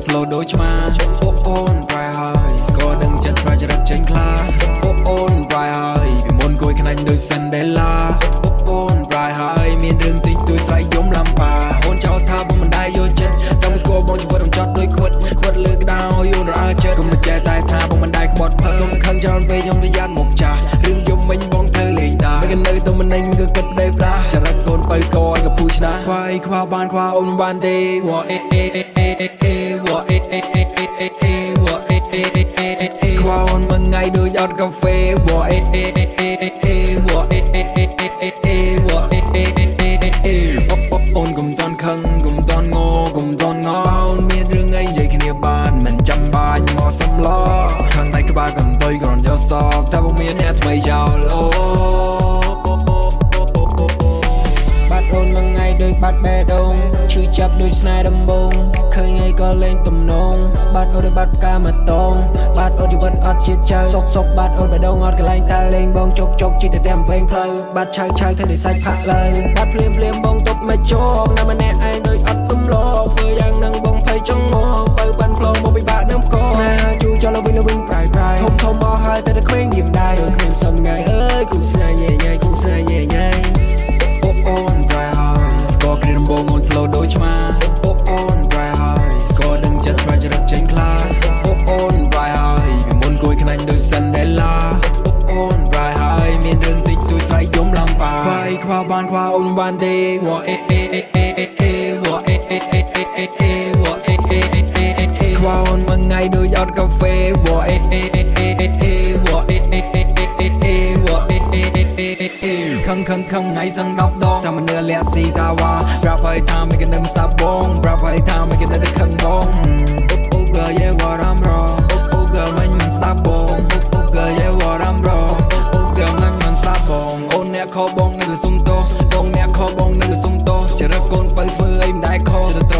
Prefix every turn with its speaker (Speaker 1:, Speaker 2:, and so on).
Speaker 1: slow ដូចឆ្មាអូនប្រៃហើយស្គាល់ដឹងចិត្តប្រចរិតចេញខ្លាអូនប្រៃហើយពីមុនគួយខ្នាញ់ដូច Sandela អូនប្រៃហើយមានរឿងតិចតួចស្រ័យយំលំបាអូនចោលថាបងមិនដែរយកចិត្តចង់ស្គាល់បងជីវិតôngចត់ដូចខ្វិតលើកដោយអូនរអើចិត្តកុំចេះតែថាបងមិនដែរក្បត់ភើខឹងច្រើនពេកខ្ញុំប្រយ័ត្នមកចាស់រឿងយំមិញបងធ្វើលេងដែរពេលនៅទៅមិននឹងគឺគិតដេកប្រាចរិតកូនបើស្គាល់ក៏ពូឆ្នាខ្វាយខ្វល់បានខ្វល់អូនបានទេវ៉ាវ៉ាខ្វល់អូនមួយថ្ងៃដូចអត់កាហ្វេវ៉ាវ៉ាអូនកុំតន់ខឹងកុំតន់ងកុំតន់ងអូនមានរឿងអីនិយាយគ្នាបានមិនចាំបាច់មកសំឡខាងដៃក្បាលកន្ទុយគ្រាន់យកសពតែបងមានអ្នកថ្មីចោលអូបាត់អូនមួយថ្ងៃដូចបាត់បេះដូងឈឺចាប់ដូចស្នេហ៍ដំបងឃើញអីក៏លេងទំនងបាត់អូនដូចបាត់ផ្កាមកតងបាត់អូនជីវិតអត់ជាតិចៅសុកបាត់អូនបេះដូងអត់កន្លែងតើលេងបងជុកជីទៅតាមវែងផ្លូវបាត់ឆៅធ្វើដូចសាច់ផាក់លើបាត់ភ្លាមបងទប់មកជោគណាម្នាក់ឯងដូចអត់ទំលោធ្វើយ៉ាងនឹងបងភ័យចង់មកបើប៉ាន់ផ្លងមកពិបាកនឹងកស្នេហាយូរចោលវិញប្រៃធំមកហើយតែគ្មានយឹមដែរគ្មានសំងាយអើយគូស្នេហ៍ញ៉ៃគូស្នេហ៍ញ៉ៃអូនប្រៃហើយស្គាល់គ្រាដំបងអូន slow ដូចឆ្មាអូនប្រៃហើយស្គាល់ដឹងចិត្តប្រចរិតចេញខ្លាអូនប្រៃហើយពីមុនគួយខ្នាញ់ដូច Sandela អូនប្រៃហើយមានរឿងតិចតួចស្រ័យយំលំបាខ្វល់បានខ្វល់អូនបានទេវ៉ាវ៉ាខ្វល់អូនមួយថ្ងៃដូចអត់កាហ្វេវ៉ាខឹងថ្ងៃសឹង10ដងតាមនឿលាក់ស៊ីសាវ៉ាប្រាប់ឲ្យថាមិនគនឹងស្ដាប់បងប្រាប់ឲ្យថាមិនគនឹងទៅខឹងបងអូgirl yeah what I'm wrong អូ girl មិនស្ដាប់បងអូ girl yeah what I'm wrong អូ girl មិនស្ដាប់បងអូនអ្នកខបងនៅសុំតោបងអ្នកខបងនៅសុំតោចរិតកូនបើធ្វើអីមិនដែរខទៅ